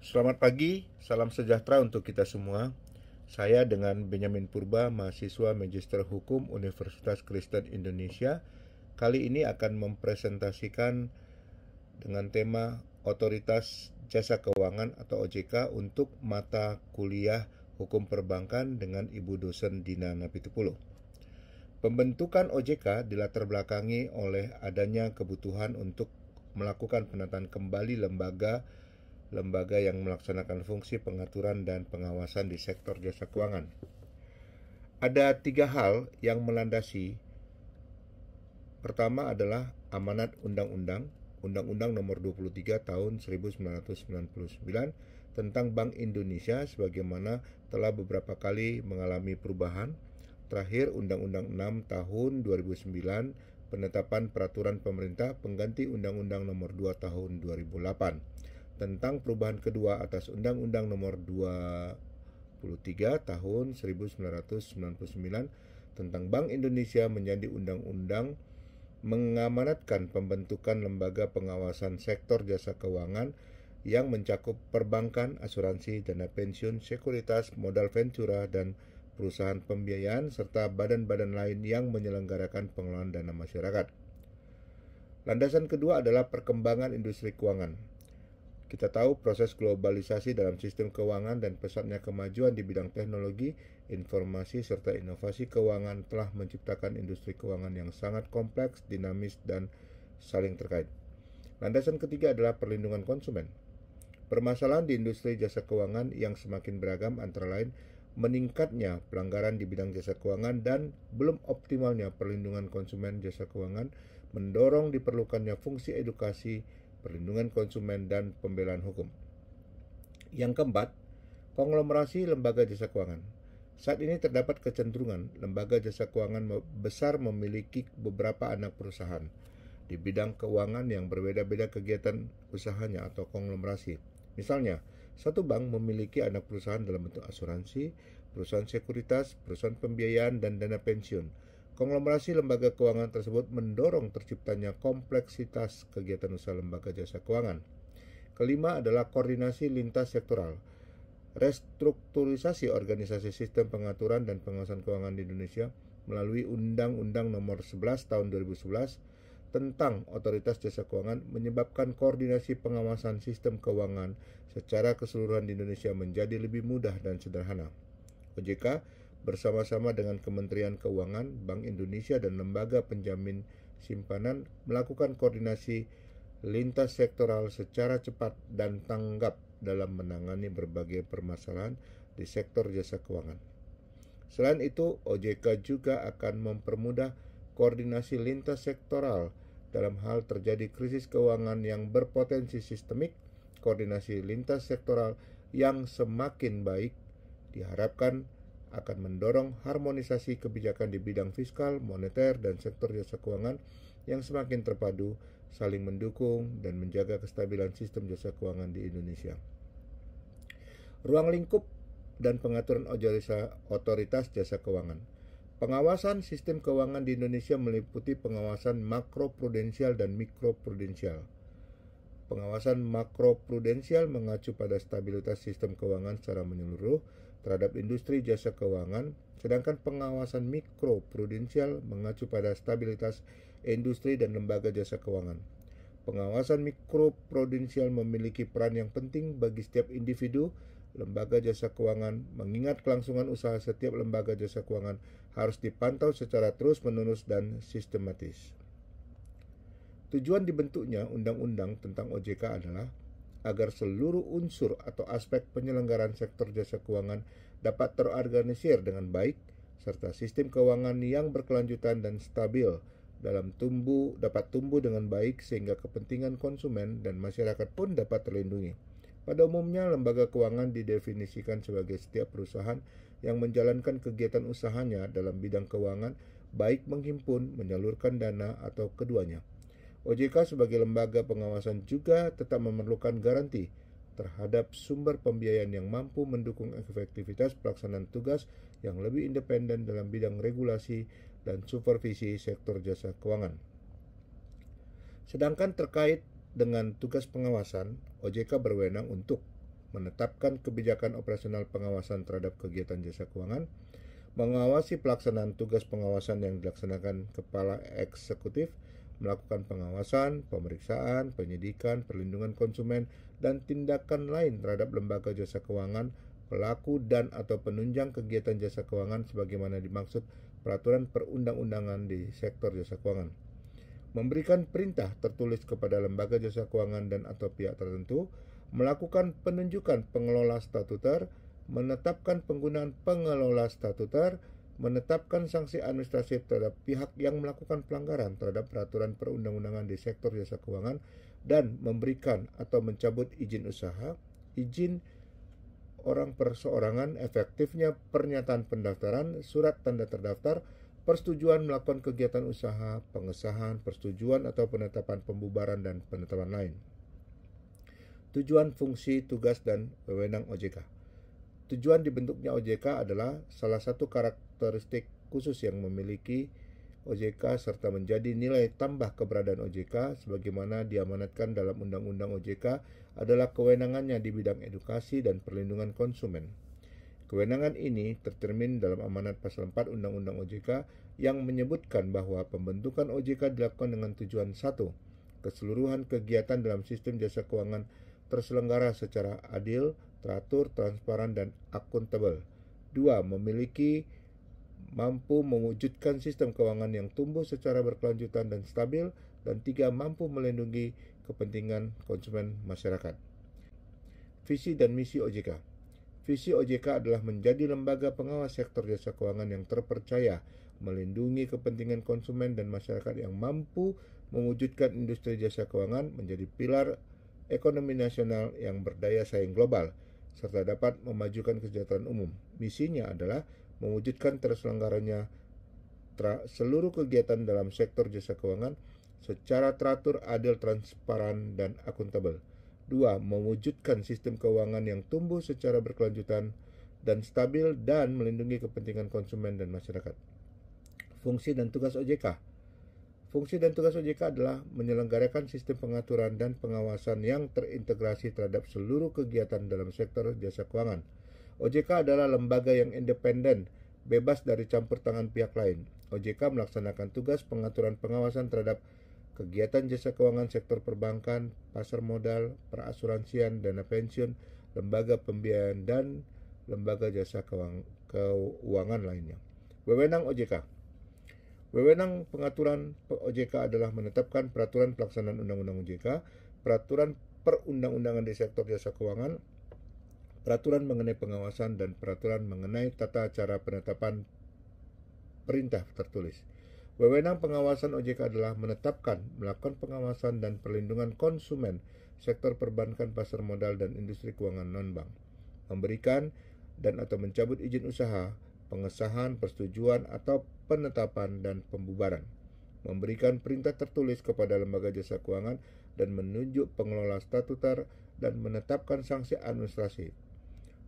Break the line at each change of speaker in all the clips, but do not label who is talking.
Selamat pagi, salam sejahtera untuk kita semua. Saya dengan Benyamin Purba, mahasiswa Magister Hukum Universitas Kristen Indonesia, kali ini akan mempresentasikan dengan tema Otoritas Jasa Keuangan atau OJK untuk mata kuliah Hukum Perbankan dengan Ibu dosen Dina Napitupulu. Pembentukan OJK dilatar belakangi oleh adanya kebutuhan untuk melakukan penataan kembali lembaga yang melaksanakan fungsi pengaturan dan pengawasan di sektor jasa keuangan. Ada 3 hal yang melandasi. Pertama adalah amanat Undang-Undang Nomor 23 Tahun 1999 tentang Bank Indonesia sebagaimana telah beberapa kali mengalami perubahan. Terakhir Undang-Undang 6 Tahun 2009 penetapan peraturan pemerintah pengganti Undang-Undang Nomor 2 Tahun 2008 tentang perubahan kedua atas Undang-Undang Nomor 23 Tahun 1999 tentang Bank Indonesia menjadi undang-undang mengamanatkan pembentukan lembaga pengawasan sektor jasa keuangan yang mencakup perbankan, asuransi, dana pensiun, sekuritas, modal ventura, dan perusahaan pembiayaan serta badan-badan lain yang menyelenggarakan pengelolaan dana masyarakat. Landasan kedua adalah perkembangan industri keuangan. Kita tahu proses globalisasi dalam sistem keuangan dan pesatnya kemajuan di bidang teknologi, informasi, serta inovasi keuangan telah menciptakan industri keuangan yang sangat kompleks, dinamis, dan saling terkait. Landasan ketiga adalah perlindungan konsumen. Permasalahan di industri jasa keuangan yang semakin beragam antara lain meningkatnya pelanggaran di bidang jasa keuangan dan belum optimalnya perlindungan konsumen jasa keuangan mendorong diperlukannya fungsi edukasi, perlindungan konsumen, dan pembelaan hukum. Yang keempat, konglomerasi lembaga jasa keuangan. Saat ini terdapat kecenderungan lembaga jasa keuangan besar memiliki beberapa anak perusahaan di bidang keuangan yang berbeda-beda kegiatan usahanya atau konglomerasi. Misalnya, satu bank memiliki anak perusahaan dalam bentuk asuransi, perusahaan sekuritas, perusahaan pembiayaan, dan dana pensiun. Konglomerasi lembaga keuangan tersebut mendorong terciptanya kompleksitas kegiatan usaha lembaga jasa keuangan. Kelima adalah koordinasi lintas sektoral. Restrukturisasi organisasi sistem pengaturan dan pengawasan keuangan di Indonesia melalui Undang-Undang Nomor 11 Tahun 2011 tentang Otoritas Jasa Keuangan menyebabkan koordinasi pengawasan sistem keuangan secara keseluruhan di Indonesia menjadi lebih mudah dan sederhana. OJK bersama-sama dengan Kementerian Keuangan, Bank Indonesia, dan lembaga penjamin simpanan melakukan koordinasi lintas sektoral secara cepat dan tanggap dalam menangani berbagai permasalahan di sektor jasa keuangan. Selain itu, OJK juga akan mempermudah koordinasi lintas sektoral dalam hal terjadi krisis keuangan yang berpotensi sistemik. Koordinasi lintas sektoral yang semakin baik diharapkan akan mendorong harmonisasi kebijakan di bidang fiskal, moneter, dan sektor jasa keuangan yang semakin terpadu, saling mendukung, dan menjaga kestabilan sistem jasa keuangan di Indonesia. Ruang lingkup dan pengaturan otoritas jasa keuangan. Pengawasan sistem keuangan di Indonesia meliputi pengawasan makroprudensial dan mikroprudensial. Pengawasan makroprudensial mengacu pada stabilitas sistem keuangan secara menyeluruh terhadap industri jasa keuangan, sedangkan pengawasan mikroprudensial mengacu pada stabilitas industri dan lembaga jasa keuangan. Pengawasan mikroprudensial memiliki peran yang penting bagi setiap individu lembaga jasa keuangan, mengingat kelangsungan usaha setiap lembaga jasa keuangan harus dipantau secara terus-menerus dan sistematis. Tujuan dibentuknya undang-undang tentang OJK adalah agar seluruh unsur atau aspek penyelenggaraan sektor jasa keuangan dapat terorganisir dengan baik, serta sistem keuangan yang berkelanjutan dan stabil dapat tumbuh dengan baik sehingga kepentingan konsumen dan masyarakat pun dapat terlindungi. Pada umumnya, lembaga keuangan didefinisikan sebagai setiap perusahaan yang menjalankan kegiatan usahanya dalam bidang keuangan, baik menghimpun, menyalurkan dana, atau keduanya. OJK sebagai lembaga pengawasan juga tetap memerlukan garansi terhadap sumber pembiayaan yang mampu mendukung efektivitas pelaksanaan tugas yang lebih independen dalam bidang regulasi dan supervisi sektor jasa keuangan. Sedangkan terkait dengan tugas pengawasan, OJK berwenang untuk menetapkan kebijakan operasional pengawasan terhadap kegiatan jasa keuangan, mengawasi pelaksanaan tugas pengawasan yang dilaksanakan Kepala Eksekutif, melakukan pengawasan, pemeriksaan, penyidikan, perlindungan konsumen, dan tindakan lain terhadap lembaga jasa keuangan, pelaku dan atau penunjang kegiatan jasa keuangan sebagaimana dimaksud peraturan perundang-undangan di sektor jasa keuangan. Memberikan perintah tertulis kepada lembaga jasa keuangan dan atau pihak tertentu, melakukan penunjukan pengelola statuter, menetapkan penggunaan pengelola statuter, menetapkan sanksi administratif terhadap pihak yang melakukan pelanggaran terhadap peraturan perundang-undangan di sektor jasa keuangan, dan memberikan atau mencabut izin usaha, izin orang perseorangan, efektifnya pernyataan pendaftaran, surat tanda terdaftar, persetujuan melakukan kegiatan usaha, pengesahan, persetujuan atau penetapan pembubaran dan penetapan lain. Tujuan, fungsi, tugas, dan wewenang OJK. Tujuan dibentuknya OJK adalah salah satu karakteristik khusus yang memiliki OJK serta menjadi nilai tambah keberadaan OJK sebagaimana diamanatkan dalam Undang-Undang OJK adalah kewenangannya di bidang edukasi dan perlindungan konsumen. Kewenangan ini tercermin dalam amanat pasal 4 Undang-Undang OJK yang menyebutkan bahwa pembentukan OJK dilakukan dengan tujuan 1. Keseluruhan kegiatan dalam sistem jasa keuangan terselenggara secara adil, teratur, transparan, dan akuntabel. 2. Mampu mewujudkan sistem keuangan yang tumbuh secara berkelanjutan dan stabil. Dan 3. Mampu melindungi kepentingan konsumen masyarakat. Visi dan misi OJK. Visi OJK adalah menjadi lembaga pengawas sektor jasa keuangan yang terpercaya, melindungi kepentingan konsumen dan masyarakat yang mampu mewujudkan industri jasa keuangan menjadi pilar ekonomi nasional yang berdaya saing global, serta dapat memajukan kesejahteraan umum. Misinya adalah mewujudkan terselenggaranya seluruh kegiatan dalam sektor jasa keuangan secara teratur, adil, transparan, dan akuntabel. 2. Mewujudkan sistem keuangan yang tumbuh secara berkelanjutan dan stabil dan melindungi kepentingan konsumen dan masyarakat. Fungsi dan tugas OJK. Fungsi dan tugas OJK adalah menyelenggarakan sistem pengaturan dan pengawasan yang terintegrasi terhadap seluruh kegiatan dalam sektor jasa keuangan. OJK adalah lembaga yang independen, bebas dari campur tangan pihak lain. OJK melaksanakan tugas pengaturan pengawasan terhadap kegiatan jasa keuangan sektor perbankan, pasar modal, perasuransian, dana pensiun, lembaga pembiayaan, dan lembaga jasa keuangan lainnya. Wewenang OJK. Wewenang pengaturan OJK adalah menetapkan peraturan pelaksanaan Undang-Undang OJK, peraturan perundang-undangan di sektor jasa keuangan, peraturan mengenai pengawasan, dan peraturan mengenai tata cara penetapan perintah tertulis. Wewenang pengawasan OJK adalah menetapkan, melakukan pengawasan dan perlindungan konsumen sektor perbankan, pasar modal, dan industri keuangan non-bank, memberikan dan atau mencabut izin usaha, pengesahan, persetujuan, atau penetapan dan pembubaran, memberikan perintah tertulis kepada lembaga jasa keuangan dan menunjuk pengelola statuter dan menetapkan sanksi administrasi.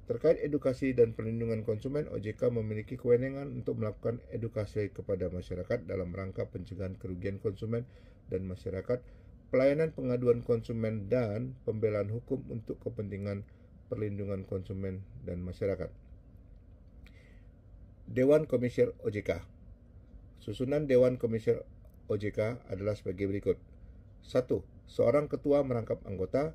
Terkait edukasi dan perlindungan konsumen, OJK memiliki kewenangan untuk melakukan edukasi kepada masyarakat dalam rangka pencegahan kerugian konsumen dan masyarakat, pelayanan pengaduan konsumen, dan pembelaan hukum untuk kepentingan perlindungan konsumen dan masyarakat. Dewan Komisioner OJK. Susunan Dewan Komisioner OJK adalah sebagai berikut. 1. Seorang ketua merangkap anggota.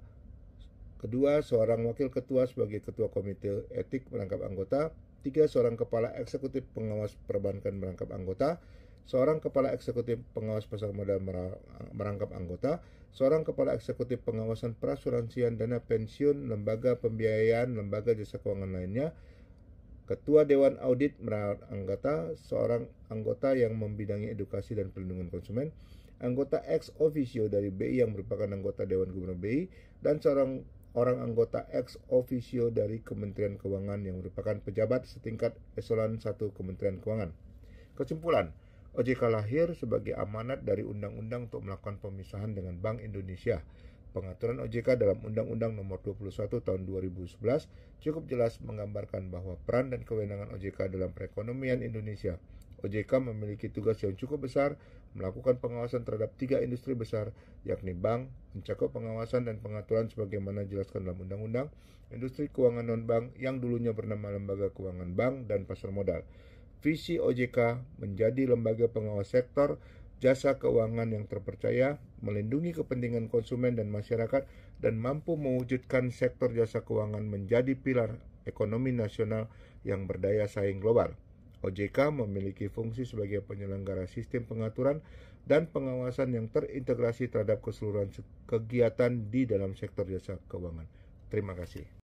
2. Seorang wakil ketua sebagai ketua komite etik merangkap anggota. 3. Seorang kepala eksekutif pengawas perbankan merangkap anggota. Seorang kepala eksekutif pengawas pasar modal merangkap anggota. Seorang kepala eksekutif pengawasan perasuransian, dana pensiun, lembaga pembiayaan, lembaga jasa keuangan lainnya. Ketua Dewan Audit merawat anggota, seorang anggota yang membidangi edukasi dan perlindungan konsumen, anggota ex officio dari BI yang merupakan anggota Dewan Gubernur BI, dan seorang orang anggota ex officio dari Kementerian Keuangan yang merupakan pejabat setingkat eselon 1 Kementerian Keuangan. Kesimpulan, OJK lahir sebagai amanat dari undang-undang untuk melakukan pemisahan dengan Bank Indonesia. Pengaturan OJK dalam Undang-Undang Nomor 21 Tahun 2011 cukup jelas menggambarkan bahwa peran dan kewenangan OJK dalam perekonomian Indonesia OJK memiliki tugas yang cukup besar melakukan pengawasan terhadap 3 industri besar, yakni bank, mencakup pengawasan dan pengaturan sebagaimana dijelaskan dalam undang-undang, industri keuangan non-bank yang dulunya bernama Lembaga Keuangan Bank dan Pasar Modal. Visi OJK menjadi lembaga pengawas sektor jasa keuangan yang terpercaya, melindungi kepentingan konsumen dan masyarakat, dan mampu mewujudkan sektor jasa keuangan menjadi pilar ekonomi nasional yang berdaya saing global. OJK memiliki fungsi sebagai penyelenggara sistem pengaturan dan pengawasan yang terintegrasi terhadap keseluruhan kegiatan di dalam sektor jasa keuangan. Terima kasih.